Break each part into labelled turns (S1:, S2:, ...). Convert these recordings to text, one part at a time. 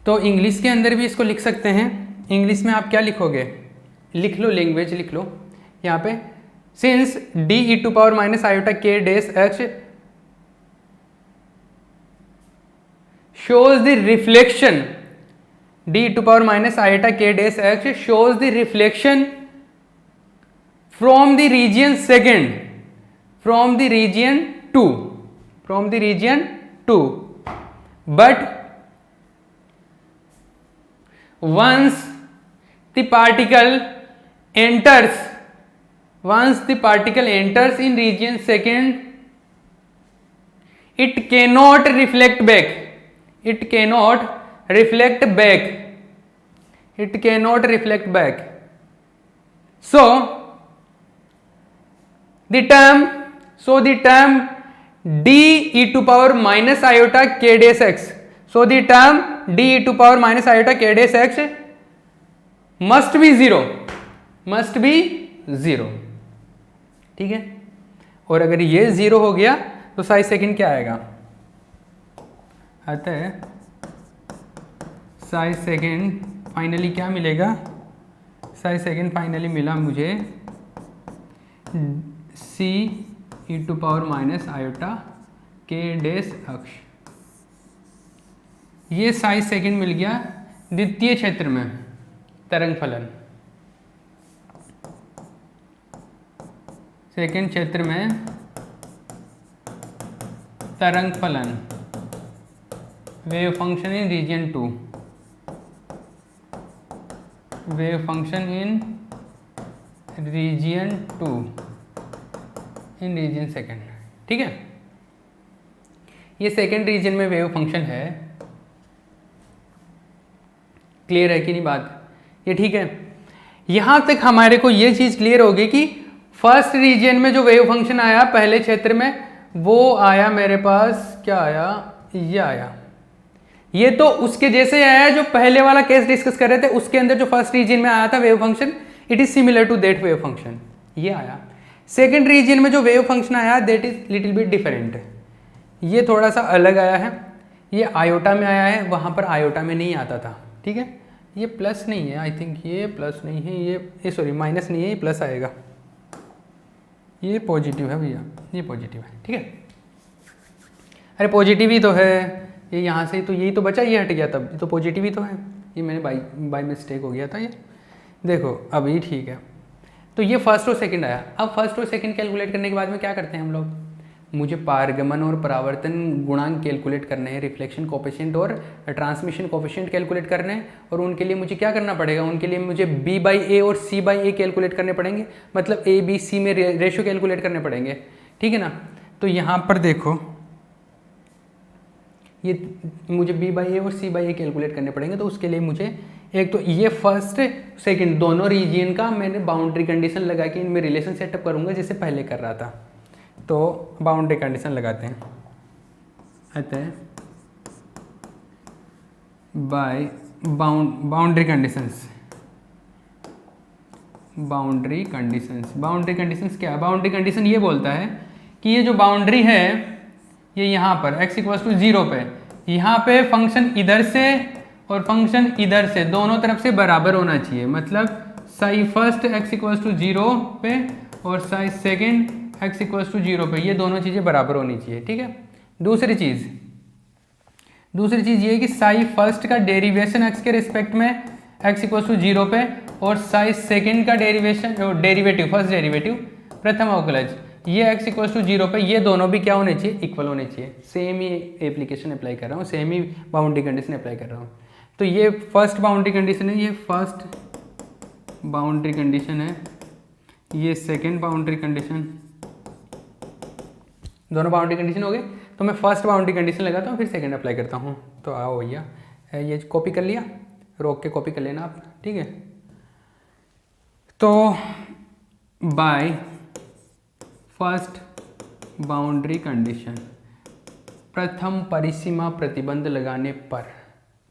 S1: तो इंग्लिश के अंदर भी इसको लिख सकते हैं। इंग्लिश में आप क्या लिखोगे, लिख लो, लैंग्वेज लिख लो यहाँ पे, since D E to power minus iota k dash x shows the reflection, d to power minus iota k dash x shows the reflection from the region second, from the region 2, from the region 2, but once the particle enters, once the particle enters in region second, it cannot reflect back, it cannot reflect back, it cannot reflect back. So the term d e to power minus iota k dash x, so the term d e to power minus iota k dash x must be 0, must be 0, ठीक है। और अगर ये 0 हो गया तो Sai second क्या आएगा, अतः साई सेकंड फाइनली क्या मिलेगा, साई सेकंड फाइनली मिला मुझे सी e to power minus iota k dash अक्ष, ये साई सेकंड मिल गया द्वितीय क्षेत्र में तरंग फलन, सेकंड क्षेत्र में तरंग फलन, wave function in region 2, wave function in region 2 in region second, ठीक है। ये सेकंड रीजन में वेव फंक्शन है, क्लियर है कि नहीं बात, ये ठीक है। यहां तक हमारे को ये चीज क्लियर होगी कि फर्स्ट रीजन में जो वेव फंक्शन आया पहले क्षेत्र में, वो आया मेरे पास, क्या आया, ये आया, ये तो उसके जैसे आया जो पहले वाला केस डिस्कस कर रहे थे, उसके अंदर जो फर्स्ट रीजन में आया था wave function, it is similar to that wave function, ये आया। सेकंड रीजन में जो वेव फंक्शन आया that is little bit different, ये थोड़ा सा अलग आया है, ये आयोटा में आया है, वहां पर आयोटा में नहीं आता था, ठीक है। ये प्लस नहीं है, आई थिंक ये प्लस नहीं है, ये सॉरी माइनस नहीं है, ये प्लस आएगा, ये पॉजिटिव है भैया, ये पॉजिटिव है, ठीक है। अरे पॉजिटिव ही तो है, ये यहाँ से तो यही तो बचा, ये हट गया तब, ये तो पॉजिटिव ही तो है, ये मैंने बाई मिस्टेक हो गया था, ये देखो अभी ठीक है। तो ये फर्स्ट और सेकंड आया। अब फर्स्ट और सेकंड कैलकुलेट करने के बाद में क्या करते हैं हम लोग, मुझे पारगमन और परावर्तन गुणांक कैलकुलेट करने हैं, रिफ्लेक्शन कोफिशिएंट और ट्रांसमिशन कोफिशिएंट कैलकुलेट करने हैं, और उनके लिए मुझे क्या करना पड़ेगा, उनके लिए मुझे b/a और c/a कैलकुलेट करने पड़ेंगे, मतलब a b c में रेशियो कैलकुलेट करने पड़ेंगे, ठीक है ना। तो यहाँ पर देखो ये मुझे b/a और c/a कैलकुलेट करने पड़ेंगे, तो उसके लिए मुझे एक तो ये फर्स्ट सेकंड दोनों रीजियन का मैंने बाउंड्री कंडीशन लगा के इनमें रिलेशन सेटअप करूँगा जैसे पहले कर रहा था। तो बाउंड्री कंडीशन लगाते हैं, अतः by boundary conditions, boundary conditions क्या है, बाउंड्री कंडीशन ये बोलता है कि ये जो बाउंड्री है ये यहाँ पर x = 0 पे, यहाँ पे फंक्शन इधर से और फंक्शन इधर से दोनों तरफ से बराबर होना चाहिए, मतलब साई फर्स्ट x = 0 पे और साई सेकंड x = 0 पे, ये दोनों चीज़ें बराबर होनी चाहिए, ठीक है। दूसरी चीज़ ये है कि साई फर्स्ट का डेरिवेशन x के रिस्पेक्ट में x = 0 पे और साई सेकंड का डेरिवेटिव फर्स्ट डेरिवेटिव प्रथम अवकलज ये x = 0 पे, ये दोनों भी क्या होने चाहिए, इक्वल होने चाहिए। सेम ही एप्लीकेशन अप्लाई कर रहा हूँ, सेम ही बाउंड्री कंडीशन अप्लाई कर रहा हूँ। तो ये फर्स्ट बाउंड्री कंडीशन है, ये फर्स्ट बाउंड्री कंडीशन है, ये सेकेंड बाउंड्री कंडीशन, दोनों बाउंड्री कंडीशन हो गए। तो मैं फर्स्ट बाउंड्री कंडीशन लगाता हूँ, फिर सेकेंड अप्लाई करता हूँ। तो आओ भैया, ये कॉपी कर लिया, रोक के कॉपी कर लेना आप, ठीक है। तो बाय फर्स्ट बाउंड्री कंडीशन, प्रथम परिसीमा प्रतिबंध लगाने पर,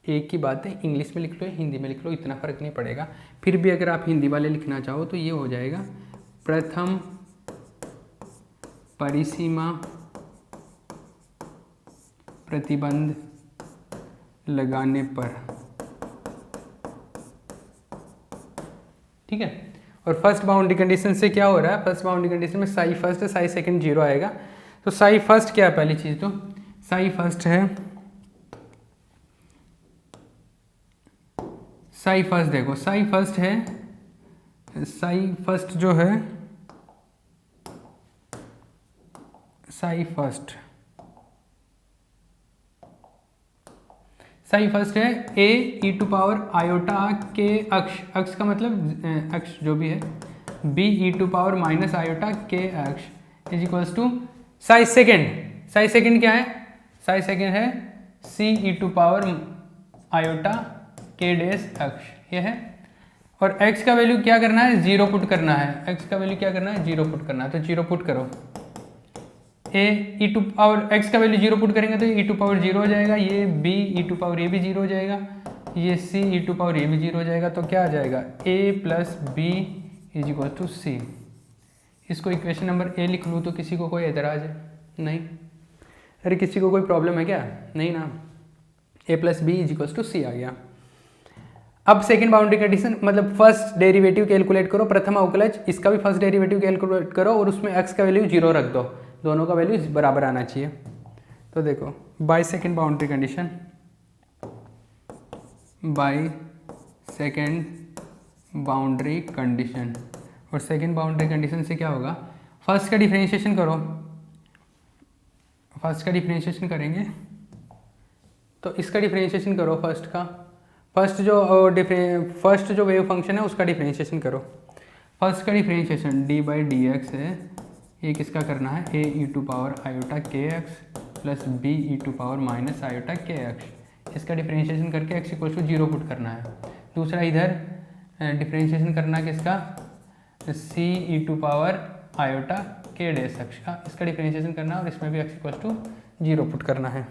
S1: एक ही बात है, इंग्लिश में लिख लो हिंदी में लिख लो, इतना फर्क नहीं पड़ेगा। फिर भी अगर आप हिंदी वाले लिखना चाहो तो ये हो जाएगा प्रथम परिसीमा प्रतिबंध लगाने पर ठीक है। और फर्स्ट बाउंड्री कंडीशन से क्या हो रहा है, फर्स्ट बाउंड्री कंडीशन में साई फर्स्ट है, साई सेकंड 0 आएगा। तो साई फर्स्ट क्या है पहली चीज़, तो साई फर्स्ट है, साई फर्स्ट देखो, साई फर्स्ट है, साई फर्स्ट जो है, साई फर्स्ट, साई फर्स्ट है A e to power iota k अक्ष, अक्ष का मतलब अक्ष जो भी है, B E to power minus iota k अक्ष is equals to psi second, psi second क्या है, साई सेकेंड है C e to power iota k dash अक्ष, ये है। और x का वैल्यू क्या करना है, 0 पुट करना है, x का वैल्यू क्या करना है, 0 पुट करना है, तो 0 पुट करो। ए ई टू पावर x का वैल्यू 0 पुट करेंगे तो ई टू पावर 0 हो जाएगा, ये b ई टू पावर ये भी 0 हो जाएगा, ये c ई टू पावर ये भी 0 हो जाएगा, तो क्या आ जाएगा a plus B is equal to C. इसको इक्वेशन नंबर ए लिख लूँ तो किसी को कोई एतराज़ है, नहीं, अरे किसी को कोई प्रॉब्लम है क्या, नहीं ना, a plus B is equal to C आ गया। अब सेकंड बाउंड्री कंडीशन, मतलब फर्स्ट डेरिवेटिव कैलकुलेट करो, प्रथम अवकलज, इसका भी फर्स्ट डेरिवेटिव कैलकुलेट करो और उसमें x का वैल्यू 0 रख दो, दोनों का वैल्यू बराबर आना चाहिए। तो देखो by second boundary condition, by second boundary condition, और सेकंड बाउंड्री कंडीशन से क्या होगा, फर्स्ट का डिफरेंशिएशन करो, फर्स्ट का डिफरेंशिएशन करेंगे तो इसका डिफरेंशिएशन करो, फर्स्ट का, फर्स्ट जो वेव फंक्शन है उसका डिफरेंशिएशन करो। फर्स्ट का differentiation d by d x है, ये किसका करना है, A e to power iota k x plus B E to power minus iota k x, इसका डिफरेंशिएशन करके एक्स इक्वल टू 0 पुट करना है। दूसरा इधर डिफरेंशिएशन करना किसका, C e to power iota k dash x का, इसका डिफरेंशिएशन करना और इसमें भी एक्स इक्वल टू 0 पुट करना है।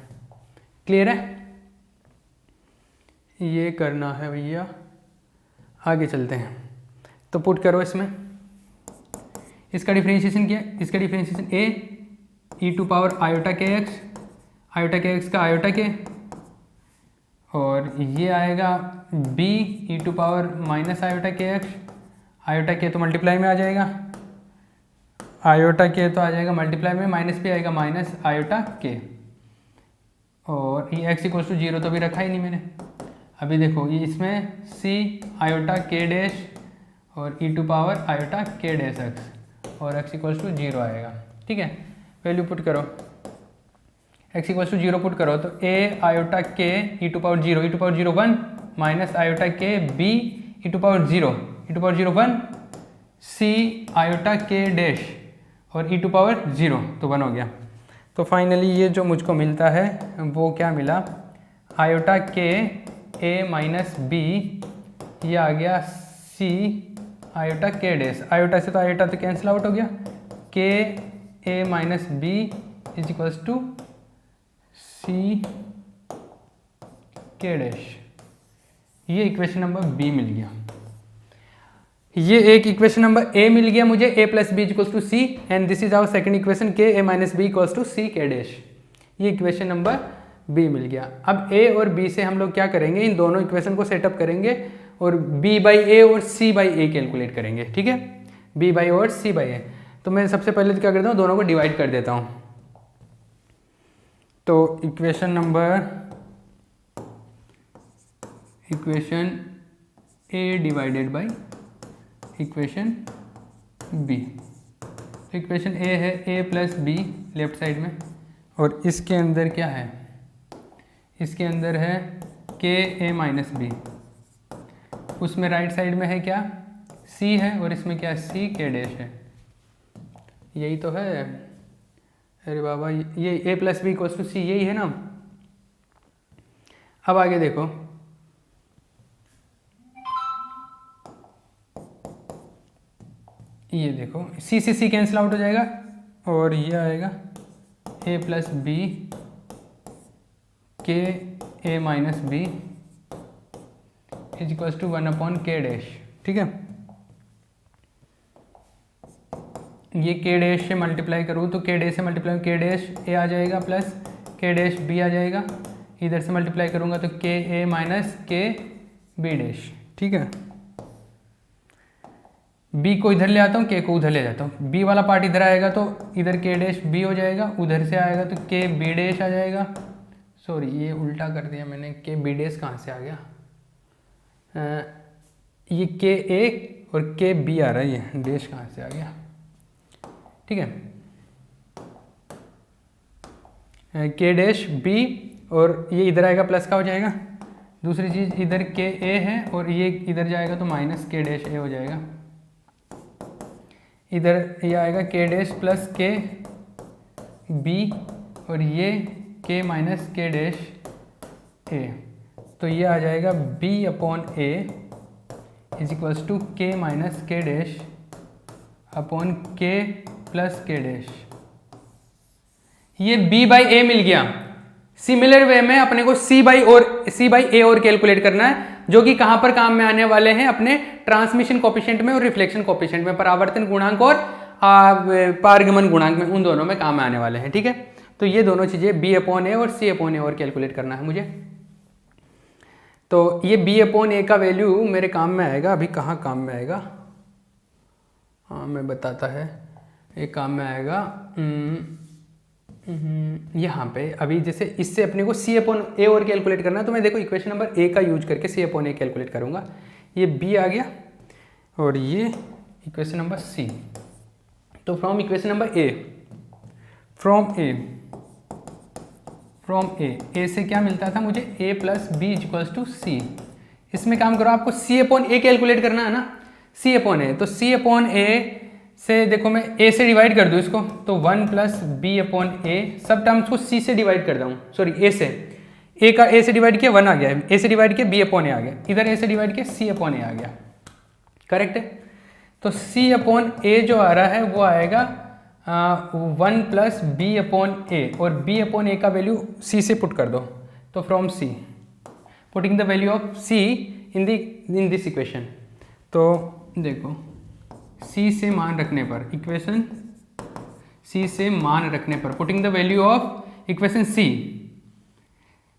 S1: क्लियर है, ये करना है भैया, आगे चलते हैं। तो पुट करो इसमें, इसका डिफरेंशिएशन क्या है, इसका differentiation A e to power iota k x का आयोटा के, और ये आएगा B E to power minus iota k x, iota k तो मल्टीप्लाई में आ जाएगा, आयोटा के तो आ जाएगा मल्टीप्लाई में, माइनस भी आएगा माइनस आयोटा के, और ये एक्स इक्वल टू 0 तो भी रखा ही नहीं मैंने। अभी देखो ये इसमें सी आयोटा के डैश और E to power iota k dash x और एक्स इक्वल्स टू 0 आएगा, ठीक है। वैल्यू पुट करो, एक्स इक्वल्स टू 0 पुट करो तो A iota k E to power 0, E to power 0 1 minus iota k B E to power 0, E to power 0 1 C iota k dash और E to power 0 तो 1 हो गया। तो finally ये जो मुझको मिलता है वो क्या मिला, आयोटा के ए माइनस बी, ये आ गया C iota k dash, iota से तो आयोटा तो कैंसिल आउट हो गया, k A minus B is equals to C k dash. ये इक्वेशन नंबर बी मिल गया। ये एक इक्वेशन नंबर ए मिल गया मुझे, A plus B equals to C, and this is our second equation k A minus B equals to C k dash. ये equation number B मिल गया। अब ए और बी से हम लोग क्या करेंगे, इन दोनों इक्वेशन को सेटअप करेंगे और बी बाई ए और सी बाई ए कैलकुलेट करेंगे, ठीक है, बी बाई और सी बाई ए। तो मैं सबसे पहले क्या करता हूँ, दोनों को डिवाइड कर देता हूँ। तो equation A divided by equation B. तो इक्वेशन ए है A plus B left side में, और इसके अंदर क्या है, इसके अंदर है के ए माइनस बी, उसमें राइट साइड में है क्या, सी है, और इसमें क्या सी के डैश है, यही तो है। अरे बाबा ये ए प्लस बी इक्वल्स टू सी, यही है ना। अब आगे देखो, ये देखो सी से सी कैंसिल आउट हो जाएगा और ये आएगा ए plus B k A minus B is equals to 1 upon k dash, ठीक है। ये के डैश से मल्टीप्लाई करूँ तो के डैश से मल्टीप्लाई के डैश ए आ जाएगा प्लस के डैश बी आ जाएगा, इधर से मल्टीप्लाई करूँगा तो के ए माइनस के बी डैश, ठीक है। बी को इधर ले आता हूँ, के को उधर ले जाता हूँ। बी वाला पार्ट इधर आएगा तो इधर के डैश बी हो जाएगा, उधर से आएगा तो के बी डैश आ जाएगा। सॉरी ये उल्टा कर दिया मैंने, के बी डैश कहाँ से आ गया, ये के ए और के बी आ रहा है, ये डैश कहाँ से आ गया, ठीक है। के डैश बी और ये इधर आएगा प्लस का हो जाएगा। दूसरी चीज़ इधर के ए है और ये इधर जाएगा तो माइनस के डैश ए हो जाएगा। इधर ये आएगा के डैश प्लस के बी और ये के माइनस के डैश ए, तो ये आ जाएगा B upon A is equals to k minus k dash upon k plus k dash. ये b बाई ए मिल गया। सिमिलर वे में अपने को c बाई ए और कैलकुलेट करना है, जो कि कहां पर काम में आने वाले हैं, अपने ट्रांसमिशन कोफिशिएंट में और रिफ्लेक्शन कोफिशिएंट में, परावर्तन गुणांक और पारगमन गुणांक में, उन दोनों में काम में आने वाले हैं, ठीक है। तो ये दोनों चीजें b अपॉन ए और c अपॉन ए और कैलकुलेट करना है मुझे। तो ये b अपॉन ए का वैल्यू मेरे काम में आएगा, अभी कहाँ काम में आएगा, हाँ मैं बताता है, ये काम में आएगा यहाँ पे। अभी जैसे इससे अपने को c अपॉन ए और कैलकुलेट करना है, तो मैं देखो इक्वेशन नंबर ए का यूज करके c अपॉन ए कैलकुलेट करूँगा। ये b आ गया और ये इक्वेशन नंबर c। तो from equation number A, from A से क्या मिलता था मुझे, a plus B equals to C. इसमें काम करो, आपको c अपॉन ए कैलकुलेट करना है ना, c अपॉन ए। तो c अपॉन ए से देखो मैं a से डिवाइड कर दूँ इसको, तो 1 प्लस बी अपॉन ए, सब टर्म्स को c से डिवाइड कर दूँ, सॉरी a से, a से डिवाइड किया 1 आ गया, a से डिवाइड किया b अपॉन ए आ गया, इधर a से डिवाइड किया c अपॉन ए आ गया, करेक्ट है। तो c अपॉन ए जो आ रहा है वो आएगा 1 प्लस बी अपॉन ए, और b अपॉन ए का वैल्यू c से पुट कर दो। तो from c, putting the value of c in this equation, तो देखो c से मान रखने पर, इक्वेशन c से मान रखने पर, putting the value of equation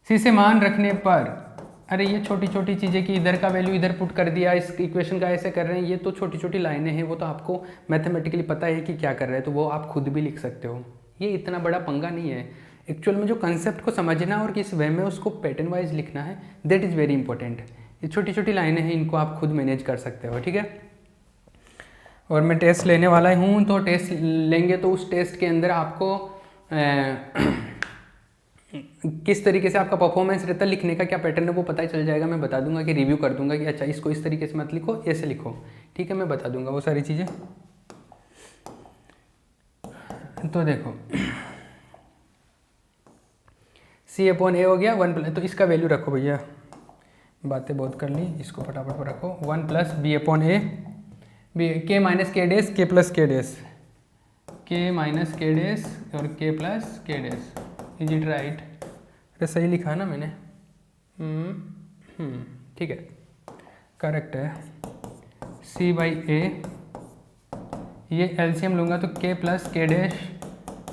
S1: c से मान रखने पर, अरे ये छोटी छोटी चीज़ें कि इधर का वैल्यू इधर पुट कर दिया, इस इक्वेशन का ऐसे कर रहे हैं, ये तो छोटी छोटी लाइनें हैं, वो तो आपको मैथमेटिकली पता है कि क्या कर रहे हैं, तो वो आप खुद भी लिख सकते हो, ये इतना बड़ा पंगा नहीं है। एक्चुअल में जो कंसेप्ट को समझना और किस वे में उसको पैटर्न वाइज लिखना है, दैट इज़ वेरी इंपॉर्टेंट। ये छोटी छोटी लाइनें हैं, इनको आप खुद मैनेज कर सकते हो, ठीक है। और मैं टेस्ट लेने वाला हूँ, तो टेस्ट लेंगे तो उस टेस्ट के अंदर आपको किस तरीके से आपका परफॉर्मेंस रहता है, लिखने का क्या पैटर्न है वो पता ही चल जाएगा। मैं बता दूंगा कि रिव्यू कर दूंगा कि अच्छा इसको इस तरीके से मत लिखो, ऐसे लिखो, ठीक है, मैं बता दूंगा वो सारी चीज़ें। तो देखो c अपॉन ए हो गया 1 प्लस, तो इसका वैल्यू रखो भैया, बातें बहुत कर ली, इसको फटाफट पर रखो, 1 प्लस बी अपॉन ए, बी के माइनस के डेस, के प्लस के डेस, के माइनस के डेस और के प्लस के डेस, इज इट राइट? अरे सही लिखा है ना मैंने? ठीक है, करेक्ट है। c बाई ए, ये एलसीएम लूँगा तो के प्लस के डैश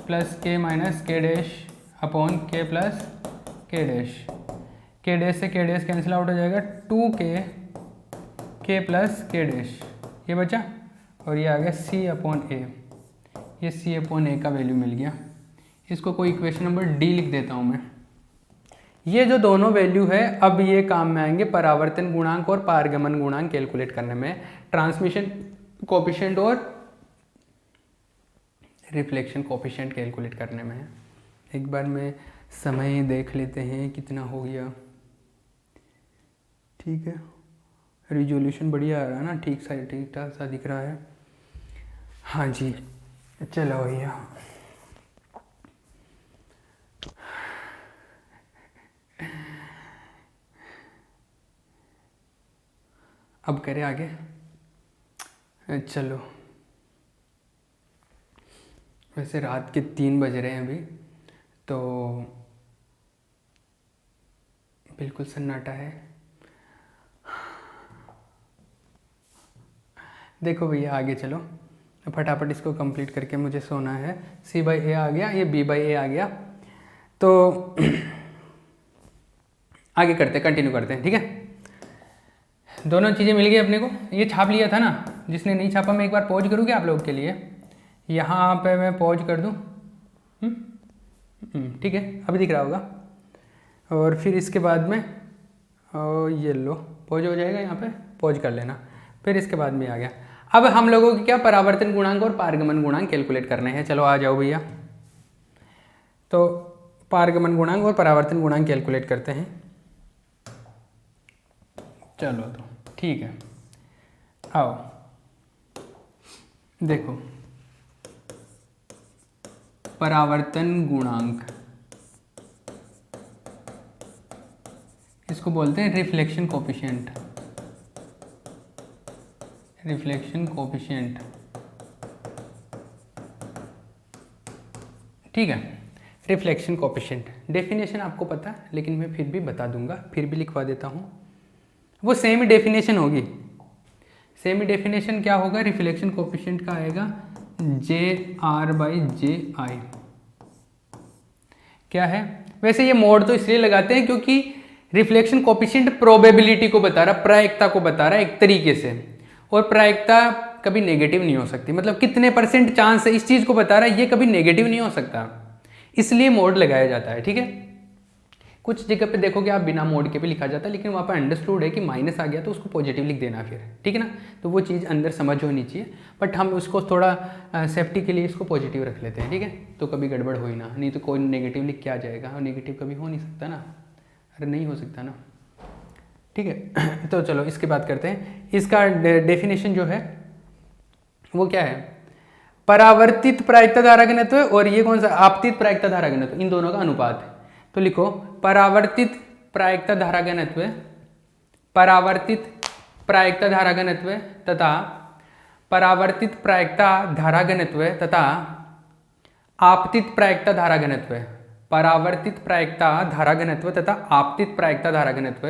S1: प्लस के minus k dash upon k plus k dash, के डैश से के डैश कैंसिल आउट हो जाएगा, 2 के प्लस के डैश, ये बचा, और ये आ गया c अपॉन ए, ये c अपॉन ए का वैल्यू मिल गया। इसको कोई इक्वेशन नंबर डी लिख देता हूँ मैं। ये जो दोनों वैल्यू है अब ये काम में आएंगे परावर्तन गुणांक और पारगमन गुणांक कैलकुलेट करने में, ट्रांसमिशन कोएफिशिएंट और रिफ्लेक्शन कोएफिशिएंट कैलकुलेट करने में। एक बार में समय देख लेते हैं कितना हो गया, ठीक है, रिजोल्यूशन बढ़िया आ रहा है ना, ठीक ठाक सा दिख रहा है। हाँ जी, चलो भैया, अब करें आगे, चलो। वैसे रात के 3 बज रहे हैं अभी, तो बिल्कुल सन्नाटा है। देखो भैया आगे चलो, फटाफट इसको कंप्लीट करके मुझे सोना है। c बाई ए आ गया, ये b बाई ए आ गया, तो आगे करते हैं, कंटिन्यू करते हैं, ठीक है। दोनों चीज़ें मिल गई अपने को, ये छाप लिया था ना, जिसने नहीं छापा मैं एक बार पॉज करूँ क्या आप लोगों के लिए, यहाँ पे मैं पॉज कर दूँ, ठीक है अभी दिख रहा होगा। और फिर इसके बाद में ये लो पॉज हो जाएगा, यहाँ पे पॉज कर लेना। फिर इसके बाद में आ गया, अब हम लोगों की क्या परावर्तन गुणांक और पारगमन गुणांक कैलकुलेट करने हैं। चलो आ जाओ भैया, तो पारगमन गुणांक और परावर्तन गुणांक कैलकुलेट करते हैं। चलो तो ठीक है, आओ देखो परावर्तन गुणांक, इसको बोलते हैं रिफ्लेक्शन कोफिशिएंट। रिफ्लेक्शन कोफिशिएंट, ठीक है, रिफ्लेक्शन कोफिशिएंट। डेफिनेशन आपको पता है लेकिन मैं फिर भी बता दूंगा, फिर भी लिखवा देता हूँ। वो सेम ही डेफिनेशन होगी। सेम ही डेफिनेशन क्या होगा, रिफ्लेक्शन कोफिशिएंट का आएगा JR/JI। क्या है, वैसे ये मोड तो इसलिए लगाते हैं क्योंकि रिफ्लेक्शन कोफिशिएंट प्रोबेबिलिटी को बता रहा, प्रायिकता को बता रहा है एक तरीके से, और प्रायिकता कभी नेगेटिव नहीं हो सकती, मतलब कितने % चांस है इस चीज़ को बता रहा है, ये कभी नेगेटिव नहीं हो सकता, इसलिए मोड लगाया जाता है। ठीक है, कुछ जगह पे देखोगे आप बिना मोड के भी लिखा जाता है, लेकिन वहाँ पर अंडरस्टूड है कि माइनस आ गया तो उसको पॉजिटिव लिख देना फिर, ठीक है ना, तो वो चीज़ अंदर समझ होनी चाहिए। बट हम उसको थोड़ा सेफ्टी के लिए इसको पॉजिटिव रख लेते हैं, ठीक है, तो कभी गड़बड़ हो ही ना, नहीं तो कोई नेगेटिव लिख के आ जाएगा, और नेगेटिव कभी हो नहीं सकता ना, अरे नहीं हो सकता ना, ठीक है। तो चलो इसकी बात करते हैं। इसका डेफिनेशन जो है वो क्या है, परावर्तित प्रायिकता धारा घनत्व और ये कौन सा आपतित प्रायिकता धारा घनत्व, इन दोनों का अनुपात है। तो लिखो परावर्तित प्रायिकता धारा घनत्व, परावर्तित प्रायिकता धारा घनत्व तथा परावर्तित प्रायिकता धारा घनत्व तथा आपतित प्रायिकता धारा घनत्व, परावर्तित प्रायिकता धारा घनत्व तथा आपतित प्रायिकता धारा घनत्व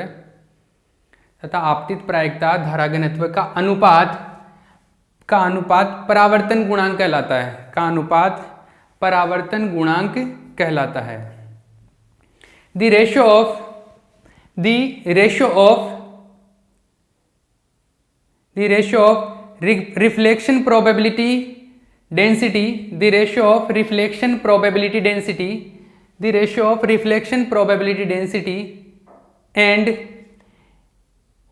S1: तथा आपतित प्रायिकता धारा घनत्व का अनुपात परावर्तन गुणांक कहलाता है, का अनुपात परावर्तन गुणांक कहलाता है। The ratio of reflection probability density, the ratio of reflection probability density, the ratio of reflection probability density and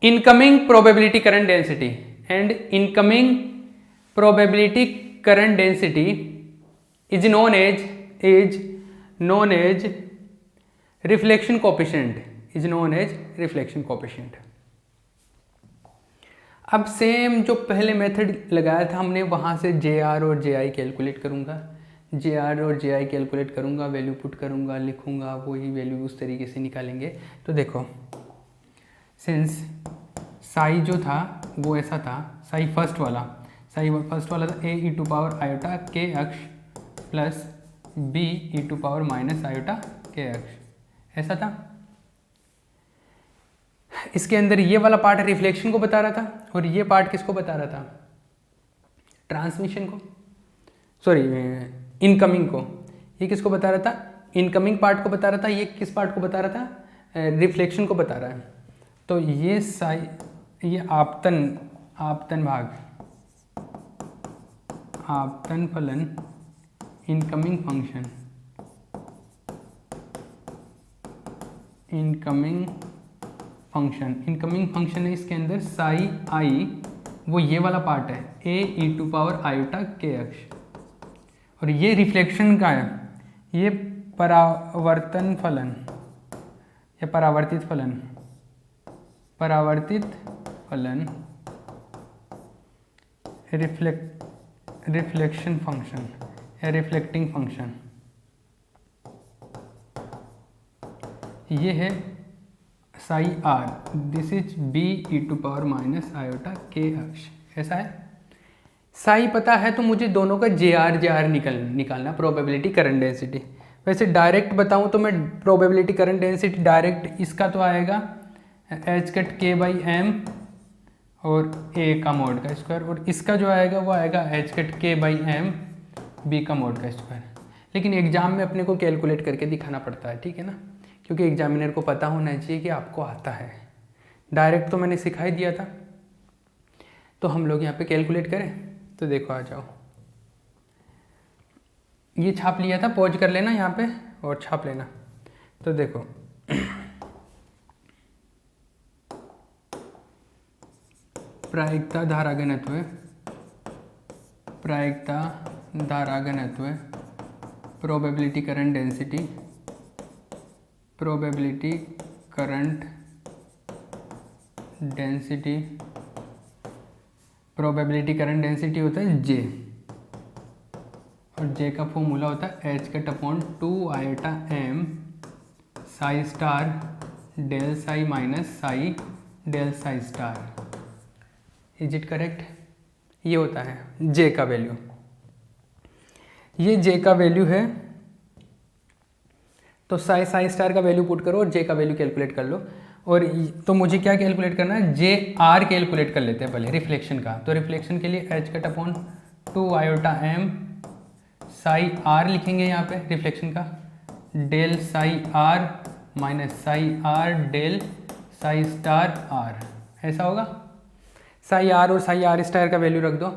S1: incoming probability current density and incoming probability current density is known as reflection coefficient, is known as reflection coefficient. अब same जो पहले method लगाया था हमने, वहाँ से JR और JI calculate करूँगा, JR और JI कैलकुलेट करूँगा, वैल्यू पुट करूँगा, लिखूँगा, वही वैल्यू उस तरीके से निकालेंगे। तो देखो सिंस साई जो था वो ऐसा था, साई फर्स्ट वाला था Ae⁻i k अक्ष प्लस Be⁻− k अक्ष, ऐसा था। इसके अंदर ये वाला पार्ट रिफ्लेक्शन को बता रहा था और ये पार्ट किसको बता रहा था, ट्रांसमिशन को, सॉरी इनकमिंग को। ये किसको बता रहा था, इनकमिंग पार्ट को बता रहा था। ये किस पार्ट को बता रहा था, रिफ्लेक्शन को बता रहा है। तो ये ये आपतन भाग, आपतन फलन, इनकमिंग फंक्शन, इनकमिंग फंक्शन है इसके अंदर साई आई, वो ये वाला पार्ट है Ae⁻i k अक्ष, और ये रिफ्लेक्शन का है, ये परावर्तन फलन या परावर्तित फलन रिफ्लेक्शन फंक्शन या रिफ्लेक्टिंग फंक्शन, ये है psi R, this is Be⁻− k अक्ष, ऐसा है। साई पता है तो मुझे दोनों का JR निकालना, प्रोबेबिलिटी करंट डेंसिटी। वैसे डायरेक्ट बताऊं तो मैं प्रोबेबिलिटी करंट डेंसिटी डायरेक्ट इसका तो आएगा h/k/m और A का मोड का स्क्वायर, और इसका जो आएगा वो आएगा h/k/m B का मोड का स्क्वायर। लेकिन एग्जाम में अपने को कैलकुलेट करके दिखाना पड़ता है, ठीक है ना, क्योंकि एग्जामिनर को पता होना चाहिए कि आपको आता है। डायरेक्ट तो मैंने सिखा ही दिया था। तो हम लोग यहाँ पे कैलकुलेट करें। तो देखो आ जाओ, ये छाप लिया था, पॉज कर लेना यहाँ पे और छाप लेना। तो देखो प्रायिकता धारा घनत्व, प्रायिकता धारा घनत्व, probability current density, probability current density, probability current density होता है J, और J का फॉर्मूला होता है H cut upon 2 iota M psi star del psi minus psi del psi star. Is it correct? ये होता है J का वैल्यू, ये J का वैल्यू है। तो साई स्टार का वैल्यू पुट करो और J का वैल्यू कैलकुलेट कर लो। और तो मुझे क्या कैलकुलेट करना है, JR कैलकुलेट कर लेते हैं पहले रिफ्लेक्शन का। तो रिफ्लेक्शन के लिए H cut upon 2 iota M psi R लिखेंगे यहाँ पे रिफ्लेक्शन का, del psi R minus psi R del psi star R, ऐसा होगा। साई R और साई R स्टार का वैल्यू रख दो।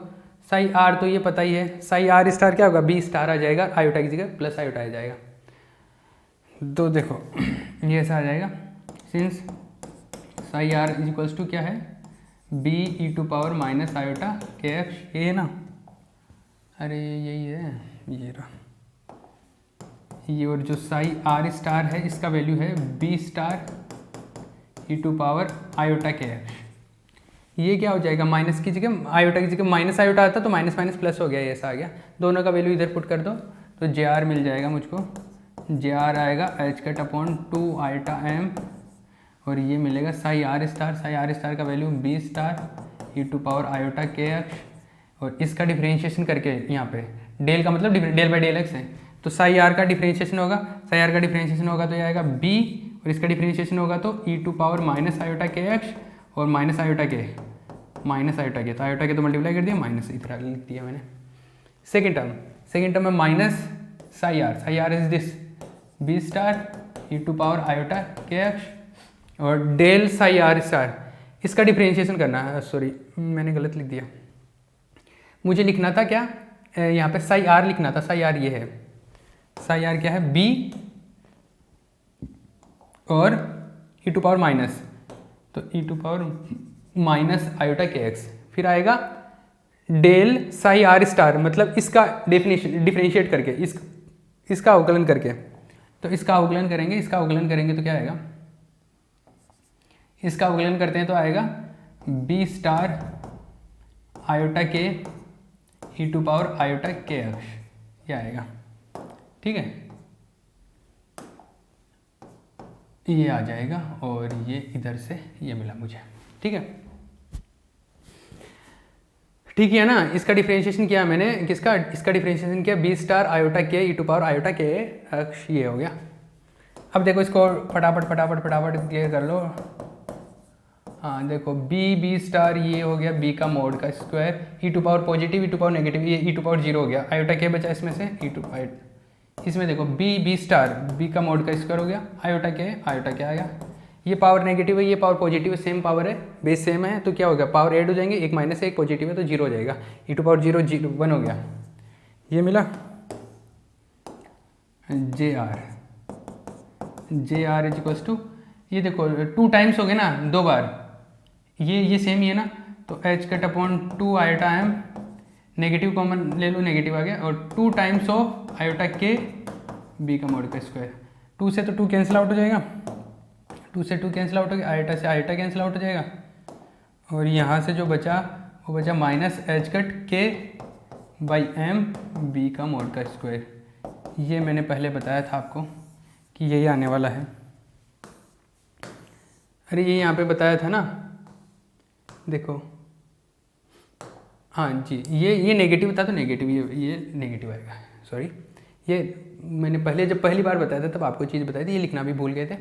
S1: साई R तो ये पता ही है, साई R स्टार क्या होगा, B स्टार आ जाएगा, आयोटा की जगह प्लस आयोटा आ जाएगा। तो देखो ये ऐसा आ जाएगा, since psi R is equals to क्या है, B e to power minus iota k x, ये है ना, अरे यही है, ये रहा ये। और जो साई R स्टार है इसका वैल्यू है B star e to power iota k x. ये क्या हो जाएगा, माइनस की जगह आयोटा की जगह माइनस आयोटा आता तो माइनस माइनस प्लस हो गया, ये ऐसा आ गया। दोनों का वैल्यू इधर पुट कर दो तो JR मिल जाएगा मुझको, JR आएगा H cut upon 2 iota M, और ये मिलेगा साई R स्टार का value B star e to power iota k x. और इसका डिफरेंशिएशन करके यहाँ पे डेल का मतलब डेल बाई डेल एक्स है, तो साई R का डिफरेंशिएशन होगा, साई R का डिफरेंशिएशन होगा तो ये आएगा B, और इसका डिफरेंशिएशन होगा तो ई to power minus iota k x और माइनस आयोटा के, तो आयोटा के तो मल्टीप्लाई कर दिया, माइनस इधर लिख दिया मैंने। सेकेंड टर्म में minus psi R is this B star e to power iota k x, और डेल साई R स्टार, इसका डिफरेंशिएशन करना है। सॉरी मैंने गलत लिख दिया, मुझे लिखना था क्या, यहाँ पे साई R लिखना था। साई R ये है, साई R क्या है, B और ई टू पावर माइनस, तो ई to power minus iota k x, फिर आएगा डेल साई R स्टार, मतलब इसका डिफरेंशिएट करके इसका अवकलन करके, तो इसका अवकलन करेंगे तो क्या आएगा, इसका अवकलन करते हैं तो आएगा B star iota k E to power iota k x, ये आएगा। ठीक है, ये आ जाएगा, और ये इधर से ये मिला मुझे। ठीक है ना। इसका डिफरेंशिएशन किया मैंने, किसका, इसका डिफरेंशिएशन किया B star iota k E to power iota k x, ये हो गया। अब देखो इसको फटाफट क्लियर कर लो। हाँ देखो B स्टार ये हो गया B का मोड का square, e to power positive e to power negative, ये ई टू पावर 0 हो गया, आयोटा के बचा इसमें से ई टू पावर, इसमें देखो B स्टार B का मोड का स्क्वायर हो गया, आयोटा के आ गया, ये पावर नेगेटिव है ये पावर पॉजिटिव है, सेम पावर है, बेस सेम है, तो क्या हो गया, पावर ऐड हो जाएंगे, एक माइनस है एक पॉजिटिव है तो 0 हो जाएगा, ई टू पावर 0 1 हो गया, ये मिला। JR इज इक्वल्स टू, ये देखो 2 टाइम्स हो गए ना, 2 बार, ये सेम ही है ना, तो H cut upon 2 iota M, negative common ले लो, नेगेटिव आ गया, और 2 टाइम्स ऑफ आयोटा के B का मोड का स्क्वायर, 2 से तो 2 कैंसिल आउट हो जाएगा, 2 से 2 कैंसिल आउट हो गया, आयोटा से आयोटा कैंसिल आउट हो जाएगा, और यहाँ से जो बचा वो बचा माइनस H कट के बाई M B का मोड का स्क्वायर। ये मैंने पहले बताया था आपको कि यही आने वाला है। अरे ये यहाँ पे बताया था ना, देखो हाँ जी, ये नेगेटिव था तो नेगेटिव, ये नेगेटिव आएगा, सॉरी ये मैंने पहली बार बताया था तब आपको चीज़ बताई थी, ये लिखना भी भूल गए थे।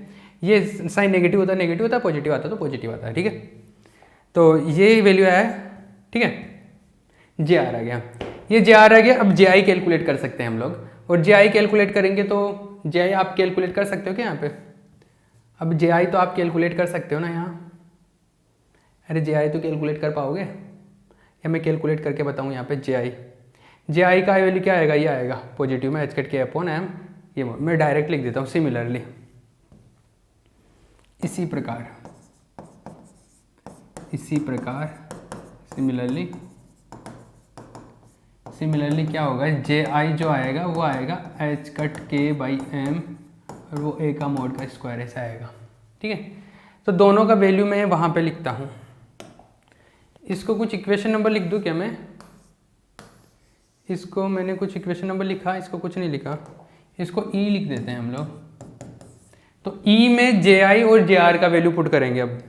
S1: ये साइन नेगेटिव होता है, पॉजिटिव आता तो पॉजिटिव आता है। ठीक है, तो ये वैल्यू आया है। ठीक है, JR आ गया, ये JR आ गया। अब JI कैलकुलेट कर सकते हैं हम लोग, और JI कैलकुलेट करेंगे तो JI आप कैलकुलेट कर सकते हो क्या यहाँ पे, अब JI तो आप कैलकुलेट कर सकते हो ना यहाँ, अरे JI तो कैलकुलेट कर पाओगे, या मैं कैलकुलेट करके बताऊँ यहाँ पे जे आई का वैल्यू क्या आएगा, ये आएगा पॉजिटिव में एच कट के अपॉन एम, ये मैं डायरेक्ट लिख देता हूँ सिमिलरली। इसी प्रकार सिमिलरली क्या होगा, जे आई जो आएगा वो आएगा एच कट के बाई एम और वो ए का मोड का स्क्वायर ऐसा आएगा। ठीक है, तो दोनों का वैल्यू मैं वहाँ पे लिखता हूँ। इसको कुछ इक्वेशन नंबर लिख दूँ क्या मैं, इसको मैंने कुछ इक्वेशन नंबर लिखा, इसको कुछ नहीं लिखा, इसको ई लिख देते हैं हम लोग। तो ई में जे आई और जे आर का वैल्यू पुट करेंगे। अब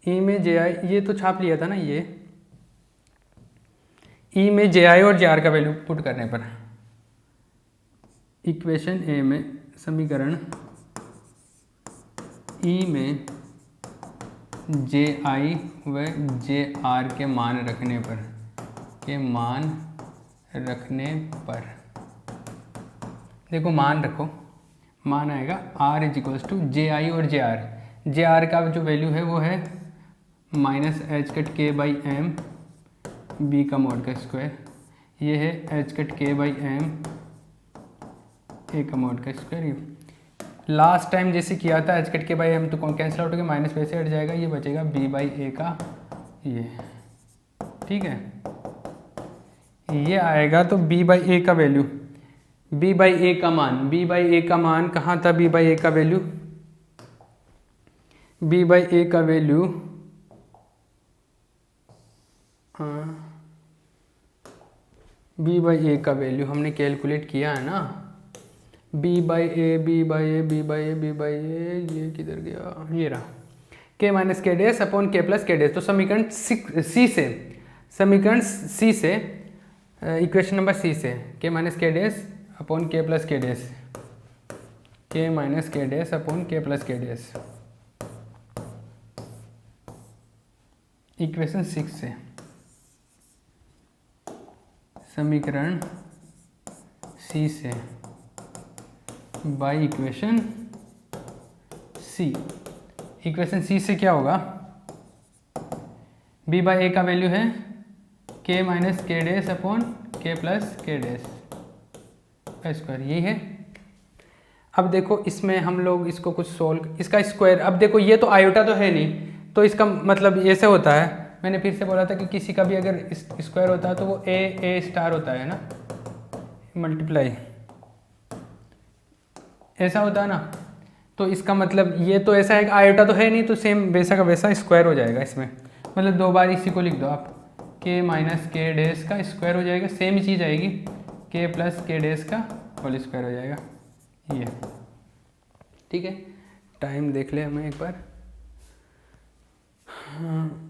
S1: ई में जे आई, ये तो छाप लिया था ना, ये ई में जे आई और जे आर का वैल्यू पुट करने पर इक्वेशन ए में समीकरण ई में जे आई व जे आर के मान रखने पर देखो मान रखो, मान आएगा आर इज इक्वल्स टू जे आई और जे आर का जो वैल्यू है वो है माइनस एच कट के बाई एम बी का मोड का स्क्वायर, ये है एच कट के बाई एम ए का मोड का स्क्वायर। लास्ट टाइम जैसे किया था एच कट के बाई एम तो कैंसिल आउट हो गया, माइनस वैसे हट जाएगा, ये बचेगा बी बाई ए का ये। ठीक है, ये आएगा तो बी बाई ए का वैल्यू, बी बाई ए का मान कहाँ था, बी बाई ए का वैल्यू, बी बाई ए का वैल्यू बी बाई ए का वैल्यू हमने कैलकुलेट किया है ना, B by A B by A B by A B by A, ये किधर गया, ये रहा, के माइनस के डेस अपॉन के प्लस के डेस। तो समीकरण सी से इक्वेशन नंबर सी से के माइनस के डेस अपॉन के प्लस के डेस, के माइनस के डेस अपॉन के प्लस के डेस, इक्वेशन 6 से समीकरण सी से बाई इक्वेशन सी से क्या होगा, बी बाई ए का वैल्यू है के माइनस के डेस अपॉन के प्लस के डेस का स्क्वायर, यही है। अब देखो इसमें हम लोग इसको कुछ सोल्व, इसका स्क्वायर, अब देखो ये तो आयोटा तो है नहीं, तो इसका मतलब ऐसे होता है, मैंने फिर से बोला था कि किसी का भी अगर स्क्वायर होता है तो वो ए स्टार होता है ना, मल्टीप्लाई ऐसा होता है ना, तो इसका मतलब ये तो ऐसा है कि आयोटा तो है नहीं, तो सेम वैसा का वैसा स्क्वायर हो जाएगा इसमें, मतलब दो बार इसी को लिख दो आप, के माइनस के डेस का स्क्वायर हो जाएगा, सेम ही चीज़ आएगी, के प्लस के डेस का होल स्क्वायर हो जाएगा ये। ठीक है, टाइम देख ले हमें एक बार, हाँ